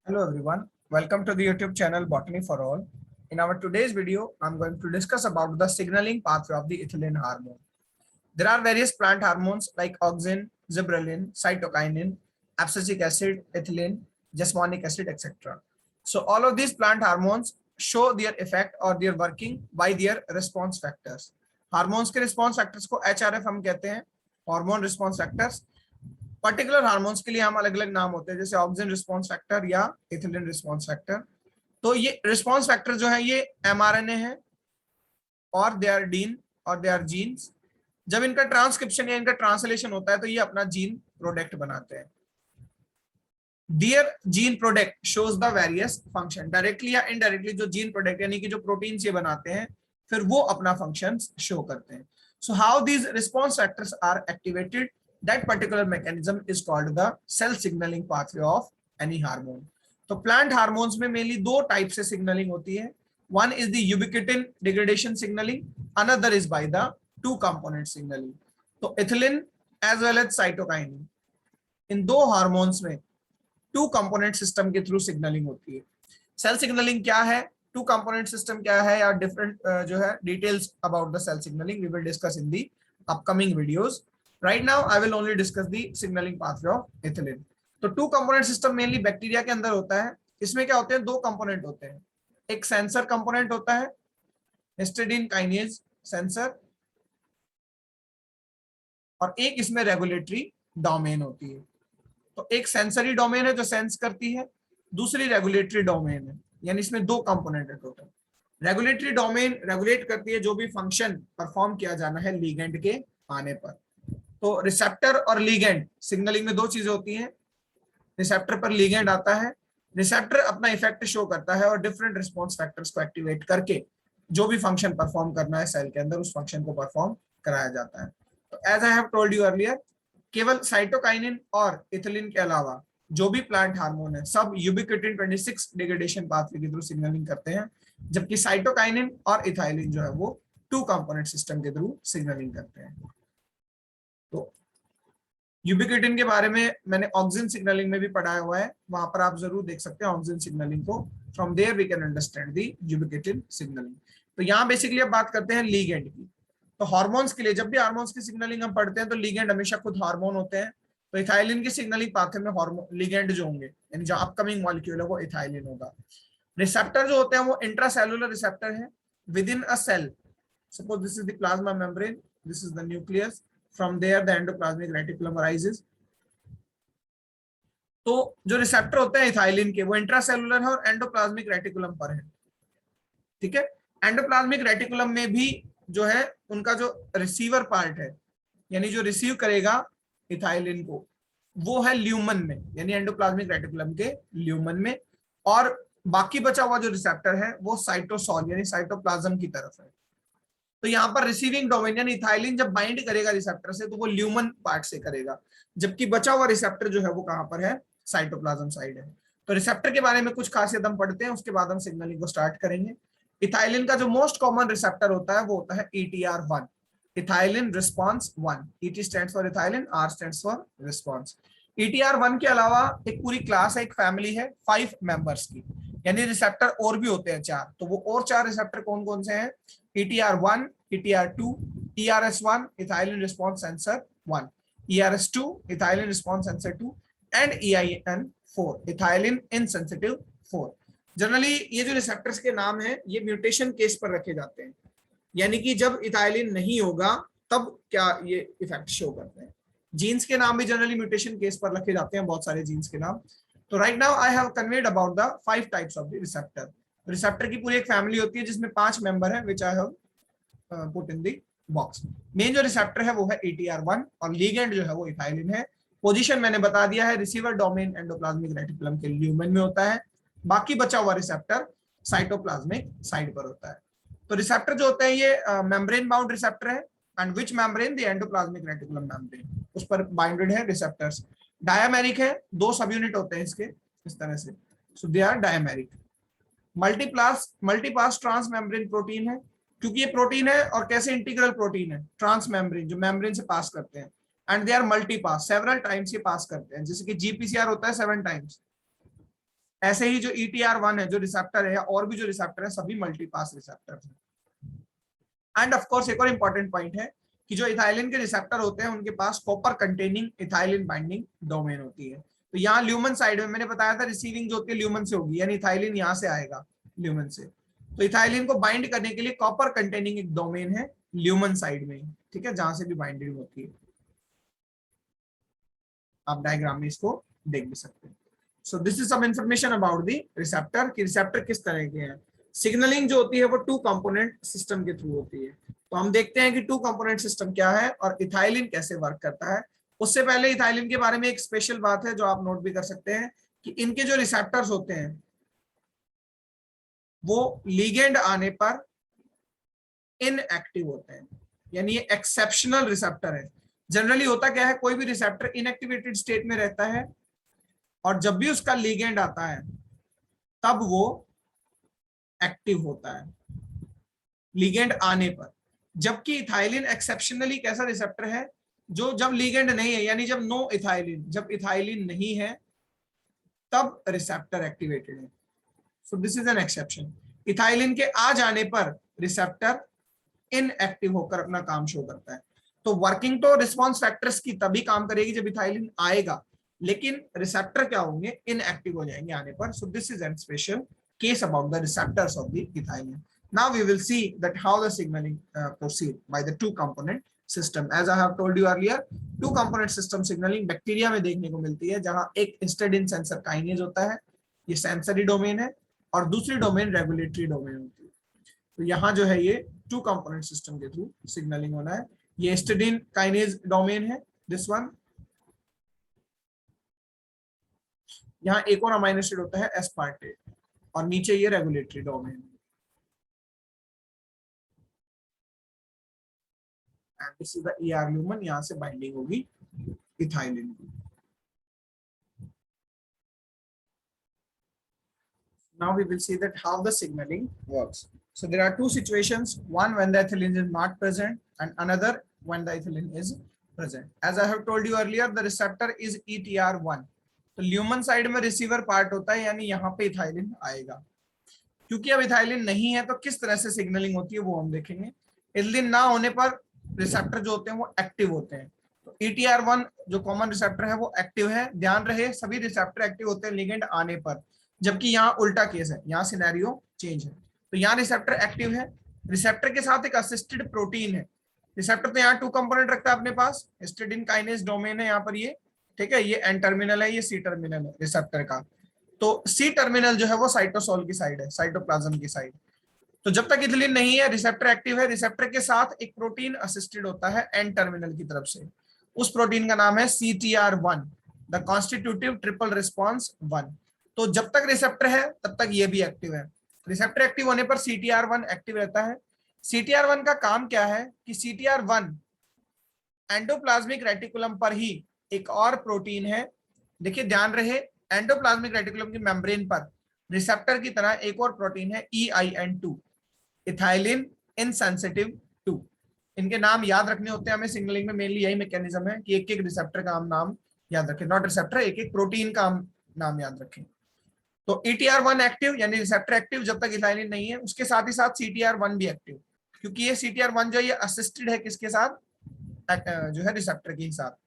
Hello everyone, welcome to the YouTube channel Botany for All. In our today's video, I'm going to discuss about the signaling pathway of the ethylene hormone. There are various plant hormones like auxin, gibberellin, cytokinin, abscisic acid, ethylene, jasmonic acid, etc. So all of these plant hormones show their effect or their working by their response factors. Hormones के response factors को HRF हम कहते हैं, hormone response factors. Particular hormones के लिए हम अलग अलग नाम होते हैं, जैसे ऑक्सिन रिस्पॉन्स फैक्टर या इथिलीन रिस्पॉन्स फैक्टर। तो ये रिस्पॉन्स फैक्टर जो है ये एमआरएनए है और दे आर डीन और दे आर जीन्स। जब इनका ट्रांसक्रिप्शन या इनका ट्रांसलेशन होता है तो ये अपना जीन प्रोडक्ट बनाते हैं। Their gene product shows the various function, directly या इनडायरेक्टली जो जीन प्रोडक्ट यानी कि जो प्रोटीन ये बनाते हैं फिर वो अपना फंक्शन शो करते हैं। So how these response factors are activated, that particular mechanism is called the cell signaling pathway of any hormone. तो प्लांट हार्मोन्स में मेनली दो टाइप से सिग्नलिंग होती है। One is the ubiquitin degradation signalling, another is by the two component signalling. तो ethylene as well as cytokinin, इन दो हार्मोन्स में टू कंपोनेंट सिस्टम के थ्रू सिग्नलिंग होती है। सेल सिग्नलिंग क्या है, टू कंपोनेंट सिस्टम क्या है, या डिफरेंट जो है details about the cell signalling we will discuss in the upcoming videos. Right now I will only discuss the signaling pathway of ethylene. तो two component system mainly bacteria के अंदर होता है। इसमें क्या होते हैं, दो कंपोनेंट होते हैं, एक सेंसर कंपोनेंट होता है हिस्टिडीन काइनेज सेंसर, और एक इसमें रेगुलेटरी डोमेन होती है। तो एक सेंसरी डोमेन है जो सेंस करती है, दूसरी रेगुलेटरी डोमेन है, यानी इसमें दो कंपोनेंट है टोटल। रेगुलेटरी डोमेन रेगुलेट करती है जो भी फंक्शन परफॉर्म किया जाना है लिगेंड के आने पर। तो रिसेप्टर और लिगेंड सिग्नलिंग में दो चीजें होती हैं। रिसेप्टर पर लिगेंड आता है, रिसेप्टर अपना इफेक्ट शो करता है और डिफरेंट रिस्पॉन्स फैक्टर्स को एक्टिवेट करके जो भी फंक्शन परफॉर्म करना है सेल के अंदर उस फंक्शन को परफॉर्म कराया जाता है। तो as I have told you earlier, केवल साइटोकाइनिन और इथिलीन के अलावा जो भी प्लांट हार्मोन है सब यूबिक्विटिन 26 डिग्रेडेशन पाथवे के थ्रू सिग्नलिंग करते हैं, जबकि साइटोकाइनिन और इथाइलिन जो है वो टू कंपोनेंट सिस्टम के थ्रू सिग्नलिंग करते हैं। तो यूबिक्विटिन के बारे में मैंने ऑक्सिन सिग्नलिंग में भी पढ़ाया हुआ है, वहां पर आप जरूर देख सकते हैं ऑक्सिन सिग्नलिंग को। From there we can understand the ubiquitin signalling. तो यहाँ बेसिकली अब बात करते हैं लीगेंड की। तो हार्मोन्स के लिए जब भी हार्मोन्स की सिग्नलिंग हम पढ़ते हैं तो लीगेंड हमेशा खुद हार्मोन होते हैं। तो इथाइलिन की सिग्नलिंग पाथवे में हार्मोन लीगेंड जो होंगे, यानी जो अपकमिंग मॉलिक्यूल है वो इथाइलिन होगा। रिसेप्टर जो होते हैं वो इंट्रासेलुलर रिसेप्टर है within a cell. Suppose this is the plasma membrane, this is the nucleus, from there the endoplasmic reticulum arises। तो जो रिसेप्टर होते हैं इथाइलिन के वो इंट्रासेलुलर है और एंडोप्लाज्मिक रेटिकुलम पर है। ठीक है, एंडोप्लाज्मिक रेटिकुलम में भी जो है उनका जो रिसीवर पार्ट है, यानी जो रिसीव करेगा इथाइलिन को, वो है ल्यूमन में, यानी एंडोप्लाज्मिक रेटिकुलम के ल्यूमन में। और बाकी बचा हुआ जो रिसेप्टर है वो साइटोसॉल यानी साइटोप्लाज्म की तरफ है। तो यहाँ पर रिसीविंग डोमेन यानी इथाइलिन जब बाइंड करेगा रिसेप्टर से तो वो ल्यूमन पार्ट से करेगा, जबकि बचा हुआ रिसेप्टर जो है वो कहां पर है, साइटोप्लाज्म साइड है। तो रिसेप्टर के बारे में कुछ खासियत हम पढ़ते हैं, उसके बाद हम सिग्नलिंग को स्टार्ट करेंगे। इथाइलिन का जो मोस्ट कॉमन रिसेप्टर होता है वो होता है ETR1, ethylene response 1। ET stands for ethylene, R stands for response. ETR1 के अलावा एक पूरी क्लास है, एक फैमिली है 5 मेंबर्स की, यानी रिसेप्टर और भी होते हैं 4। तो वो और 4 रिसेप्टर कौन कौन से हैं, ETR1, ETR2, ERS1 ethylene response sensor 1, ERS2 ethylene response sensor 2 and EIN4 ethylene insensitive 4। Generally ये जो रिसेप्टर्स के नाम हैं ये म्यूटेशन केस पर रखे जाते हैं, यानी कि जब इथाइलिन नहीं होगा तब क्या ये इफेक्ट शो करते हैं। जीन्स के नाम भी जनरली म्यूटेशन केस पर रखे जाते हैं, बहुत सारे जीन्स के नाम। तो right now I have conveyed about the 5 types of the receptor. Receptor की पूरी एक फैमिली होती है जिसमें 5 मेंबर है, which I have put in the box. Main जो रिसेप्टर है वो है ETR1 और लीगेंड जो है वो इथाइलिन है। पोजीशन मैंने बता दिया है, रिसीवर डोमेन एंडोप्लाज्मिक रेटिकुलम के ल्यूमन में होता है, बाकी बचा हुआ रिसेप्टर साइटोप्लाज्मिक साइड पर होता है। तो रिसेप्टर जो होते हैं ये मेम्ब्रेन बाउंड रिसेप्टर है, and which membrane, the endoplasmic reticulum membrane, उस पर बाइंडेड है रिसेप्टर्स। डायमेरिक है, 2 सब यूनिट होते हैं इसके इस तरह से, so they are dimeric. Multipass transmembrane protein है, क्योंकि ये प्रोटीन है और कैसे इंटीग्रल प्रोटीन है, ट्रांस मेम्ब्रेन जो मेम्ब्रेन से पास करते हैं, and they are multipass, several times ये पास करते हैं, जैसे कि GPCR होता है 7 टाइम्स, ऐसे ही जो ETR1 है जो रिसेप्टर है, और भी जो रिसेप्टर है सभी मल्टीपास रिसेप्टर हैं। एंड ऑफ कोर्स एक और इंपॉर्टेंट पॉइंट है कि जो इथाइलिन के रिसेप्टर होते हैं उनके पास copper containing ethylene binding domain होती है। तो यहाँ ल्यूमन साइड में मैंने बताया था रिसीविंग जो होती है ल्यूमन से होगी, यानी इथाइलिन यहाँ से आएगा ल्यूमन से। तो इथाइलिन को बाइंड करने के लिए कॉपर कंटेनिंग एक डोमेन है ल्यूमन साइड में, ठीक है, जहां से भी बाइंडिंग होती है। आप डायग्राम में इसको देख भी सकते हैं। So this is some information about the receptor कि रिसेप्टर किस तरह के हैं। सिग्नलिंग जो होती है वो 2 कंपोनेंट सिस्टम के थ्रू होती है। तो हम देखते हैं कि 2 कंपोनेंट सिस्टम क्या है और इथाइलिन कैसे वर्क करता है। उससे पहले इथाइलिन के बारे में एक स्पेशल बात है जो आप नोट भी कर सकते हैं कि इनके जो रिसेप्टर्स होते हैं वो लिगेंड आने पर इनएक्टिव होते हैं, यानी ये एक्सेप्शनल रिसेप्टर है। जनरली होता क्या है, कोई भी रिसेप्टर इनएक्टिवेटेड स्टेट में रहता है और जब भी उसका लिगेंड आता है तब वो एक्टिव होता है लिगेंड आने पर। जबकि इथाइलिन एक्सेप्शनली कैसा रिसेप्टर है, जो जब लिगेंड नहीं है, यानी जब नो इथाइलिन, जब इथाइलिन नहीं है तब रिसेप्टर एक्टिवेटेड है। सो this is an exception. Ethylene के आ जाने पर रिसेप्टर इनएक्टिव होकर अपना काम शो करता है। तो वर्किंग तो रिस्पॉन्स फैक्टर्स की तभी काम करेगी जब इथाइलिन आएगा, लेकिन रिसेप्टर क्या होंगे, इनएक्टिव हो जाएंगे आने पर। सो this is an special case about the receptors of the ethylene. Now we will see that how the signaling proceed by the 2 component system. As I have told you earlier, 2 component system signaling bacteria में देखने को मिलती है, जहां एक histidine sensor kinase होता है, ये सेंसरी डोमेन है, और दूसरी डोमेन रेगुलेटरी डोमेन होती है। तो यहाँ जो है ये 2 कंपोनेंट सिस्टम के थ्रू सिग्नलिंग होना है। ये हिस्टिडाइन काइनेज डोमेन है, दिस वन। यहाँ एक और अमाइनो एसिड होता है एस्पार्टेट, और नीचे ये regulatory domain. And this is the ER lumen, यहां से बाइंडिंग होगी इथाइलिन की। Now we will see that how the signaling works. So there are 2 situations, one when the ethylene is not present and another when the ethylene is present. As I have told you earlier, the receptor is ETR1. तो lumen side में receiver part होता है, यानी यहाँ पे ethylene आएगा। क्योंकि अब इथाइलिन नहीं है तो किस तरह से सिग्नलिंग होती है वो हम देखेंगे। इथाइलिन ना होने पर रिसेप्टर जो होते हैं वो एक्टिव होते हैं। तो ETR1 जो कॉमन रिसेप्टर है वो एक्टिव है। ध्यान रहे सभी रिसेप्टर एक्टिव होते हैं लिगेंड आने पर, जबकि यहाँ उल्टा केस है, यहाँ सिनेरियो चेंज है। तो यहाँ रिसेप्टर एक्टिव है, रिसेप्टर के साथ एक असिस्टेड प्रोटीन है। रिसेप्टर तो यहाँ 2 कंपोनेंट रखता है अपने पास, हिस्टिडाइन काइनेज डोमेन है यहाँ पर ये, ठीक है, ये एन टर्मिनल है, ये सी टर्मिनल है रिसेप्टर का। तो सी टर्मिनल जो है वो साइटोसोल की साइड है, साइटोप्लाज्म की साइड। तो जब तक इथिलीन नहीं है रिसेप्टर एक्टिव है, रिसेप्टर के साथ एक प्रोटीन असिस्टेड होता है एन टर्मिनल की तरफ से। उस प्रोटीन का नाम है CTR1, the constitutive triple response 1। तो जब तक रिसेप्टर है तब तक ये भी एक्टिव है। रिसेप्टर एक्टिव होने पर CTR1 एक्टिव रहता है। CTR1 का काम क्या है कि CTR1 एंडोप्लाज्मिक रेटिकुलम पर ही एक और प्रोटीन है, देखिए ध्यान रहे, एंडोप्लाज्मिक रेटिकुलम की मेम्ब्रेन पर रिसेप्टर की तरह एक और प्रोटीन है EIN2, इथाइलिन इनसेंसिटिव 2। इनके नाम याद रखने होते हैं हमें, सिग्नलिंग में मेनली यही मैकेनिज्म है कि एक एक रिसेप्टर का हम नाम याद रखें, नॉट रिसेप्टर, एक एक प्रोटीन का हम नाम याद रखें। तो ETR1 एक्टिव यानी रिसेप्टर एक्टिव जब तक इथाइलिन नहीं है, उसके साथ ही साथ CTR1 भी एक्टिव, क्योंकि ये CTR1 जो ये असिस्टेड है किसके साथ, जो है रिसेप्टर के साथ।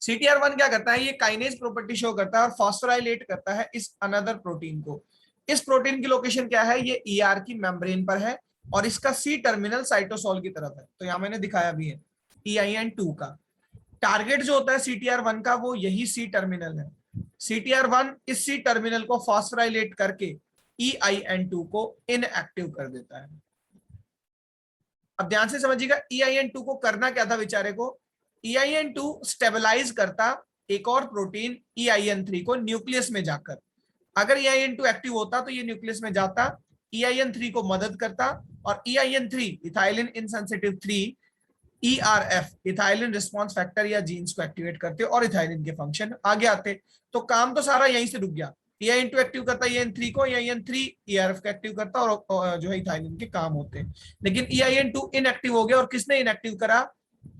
CTR1 क्या करता है, ये काइनेज प्रॉपर्टी शो करता है और फॉस्फोराइलेट करता है इस अनदर प्रोटीन को। इस प्रोटीन की लोकेशन क्या है, ये ER की मेम्ब्रेन पर है और इसका C टर्मिनल साइटोसोल की तरफ है। तो यहां मैंने दिखाया भी है EIN2 का टारगेट जो होता है CTR1 का, वो यही C टर्मिनल है। CTR1 इस C टर्मिनल को फॉस्फोराइलेट करके EIN2 को इनएक्टिव कर देता है। अब ध्यान से समझिएगा, EIN2 को करना क्या था बेचारे को, EIN2 स्टेबलाइज करता एक और प्रोटीन EIN3 को न्यूक्लियस में जाकर। अगर EIN2 एक्टिव होता तो ये न्यूक्लियस में जाता, EIN3 को मदद करता, और EIN3 ethylene insensitive 3 ERF ethylene response factor या जीन्स को एक्टिवेट करते और इथाइलिन के फंक्शन आगे आते। तो काम तो सारा यहीं से रुक गया। EIN2 एक्टिव करता EIN3 को, EIN3 ERF को एक्टिव करता और जो है इथाइलिन के काम होते। लेकिन EIN2 इनएक्टिव हो गया, और किसने इनएक्टिव करा,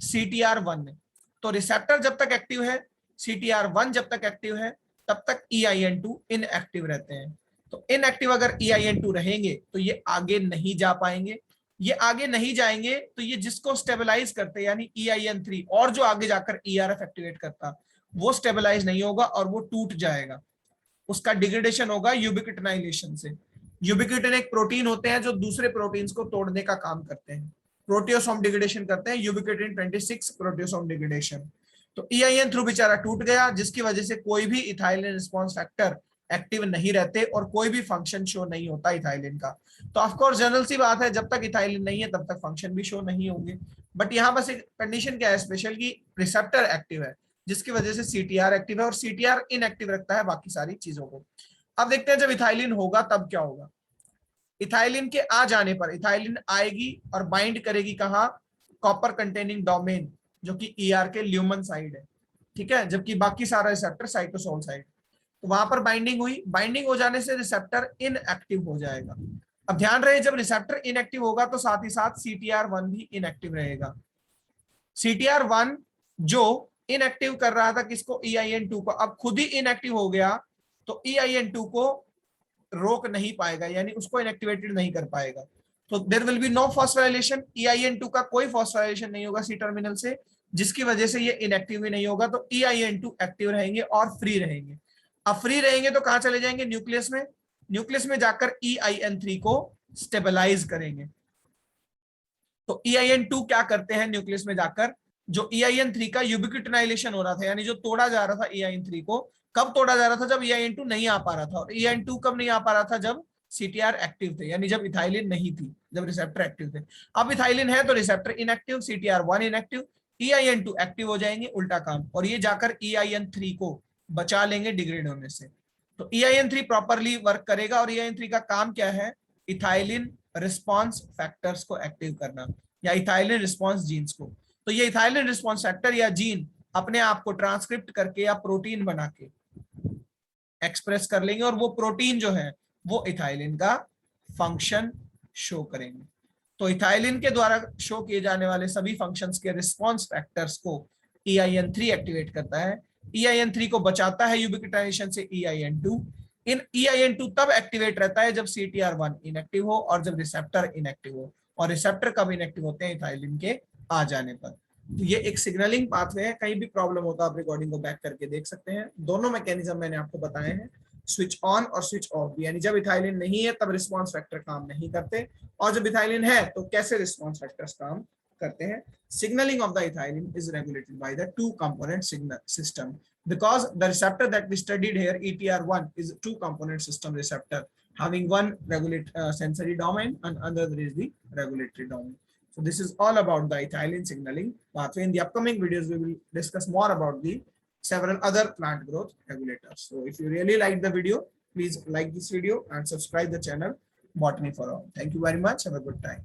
CTR1 ने। तो रिसेप्टर जब तक एक्टिव है, CTR1 जब तक एक्टिव है, तब तक EIN2 इनएक्टिव रहते हैं। तो इनएक्टिव अगर EIN2 रहेंगे तो ये आगे नहीं जा पाएंगे, ये आगे नहीं जाएंगे तो ये जिसको स्टेबलाइज करते यानी EIN3 और जो आगे जाकर ERF एक्टिवेट करता वो स्टेबलाइज नहीं होगा और वो टूट जाएगा, उसका डिग्रेडेशन होगा यूबिक्विटिनाइलेशन से। यूबिक्विटिन एक प्रोटीन होते हैं जो दूसरे प्रोटीन्स को तोड़ने का काम करते हैं, प्रोटियोसोम डिग्रेडेशन करते हैं, यूबिक्विटिन 26 प्रोटियोसोम डिग्रेडेशन। तो EIN3 बेचारा टूट गया, जिसकी वजह से कोई भी इथाइलिन रिस्पॉन्स फैक्टर एक्टिव नहीं रहते और कोई भी फंक्शन शो नहीं होता इथाइलिन का। तो ऑफ कोर्स जनरल सी बात है, जब तक इथाइलिन नहीं है तब तक फंक्शन भी शो नहीं होंगे। बट यहाँ बस एक कंडीशन क्या है स्पेशल की रिसेप्टर एक्टिव है, जिसकी वजह से CTR एक्टिव है और CTR इनएक्टिव रखता है बाकी सारी चीजों को। अब देखते हैं जब इथाइलिन होगा तब क्या होगा। इथाइलिन के आ जाने पर इथाइलिन आएगी और बाइंड करेगी कहाँ, कॉपर कंटेनिंग डोमेन जो कि ER के ल्यूमन साइड है, ठीक है, जबकि बाकी सारा रिसेप्टर साइटोसोल साइड। तो वहां पर बाइंडिंग हुई, बाइंडिंग हो जाने से रिसेप्टर इनएक्टिव हो जाएगा। अब ध्यान रहे जब रिसेप्टर इनएक्टिव होगा तो साथ ही साथ CTR1 भी इनएक्टिव रहेगा। CTR1 जो इनएक्टिव कर रहा था किसको, EIN2 को, अब खुद ही इनएक्टिव हो गया तो EIN2 को रोक नहीं पाएगा, यानी उसको इनएक्टिवेटेड नहीं कर पाएगा। तो there will be no phosphorylation, EIN2 का कोई फॉस्फोराइलेशन नहीं होगा C टर्मिनल से, जिसकी वजह से ये इनएक्टिव भी नहीं होगा। तो EIN2 एक्टिव रहेंगे और फ्री रहेंगे। अब फ्री रहेंगे तो कहां चले जाएंगे, न्यूक्लियस में, न्यूक्लियस में जाकर EIN3 को स्टेबलाइज करेंगे। तो EIN2 क्या करते हैं न्यूक्लियस में जाकर, जो EIN3 का यूबिक्विटिनाइलेशन हो रहा था, यानी जो तोड़ा जा रहा था EIN3 को, कब तोड़ा जा रहा था, जब EIN2 नहीं आ पा रहा था। और EIN2 कब नहीं आ पा रहा था, जब CTR एक्टिव थे, यानी जब इथाइलिन नहीं थी, जब रिसेप्टर एक्टिव थे। अब इथाइलिन है तो receptor inactive, CTR1 inactive, EIN2 active हो जाएंगे, उल्टा काम, और ये जाकर EIN3 को बचा लेंगे डिग्रेड होने से। तो EIN3 प्रॉपरली वर्क करेगा और EIN3 का काम क्या है, इथाइलिन रिस्पॉन्स फैक्टर्स को एक्टिव करना या इथाइलिन रिस्पॉन्स जीन्स को। तो ये इथाइलिन रिस्पॉन्स फैक्टर या जीन अपने आप को ट्रांसक्रिप्ट करके या प्रोटीन बना के एक्सप्रेस कर लेंगे और वो प्रोटीन जो है वो इथाइलिन का फंक्शन शो करेंगे। तो इथाइलिन के द्वारा शो किए जाने वाले सभी फंक्शंस के रिस्पॉन्स फैक्टर्स को EIN3 एक्टिवेट करता है। EIN3 को बचाता है यूबिक्विटाइजेशन से EIN2। इन EIN2 तब एक्टिवेट रहता है जब CTR1 इनएक्टिव हो और जब रिसेप्टर इनएक्टिव हो। और रिसेप्टर कब इनएक्टिव होते हैं, इथाइलिन के आ जाने पर। तो ये एक सिग्नलिंग पाथवे है, कहीं भी प्रॉब्लम होता है आप रिकॉर्डिंग को बैक करके देख सकते हैं। दोनों मैकेनिज्म मैंने आपको बताए हैं, स्विच ऑन और स्विच ऑफ, यानी जब इथाइलिन नहीं है तब रिस्पॉन्स फैक्टर काम नहीं करते, और जब इथाइलिन है तो कैसे रिस्पॉन्स फैक्टर्स काम करते हैं। Signaling of the ethylene is regulated by the two component signal system, because the receptor that we studied here, ETR1, is a two component system receptor having one regulate sensory domain and another is the regulatory domain. So this is all about the ethylene signaling pathway. In the upcoming videos we will discuss more about the several other plant growth regulators. So if you really like the video, please like this video and subscribe the channel Botany for All. Thank you very much. Have a good time.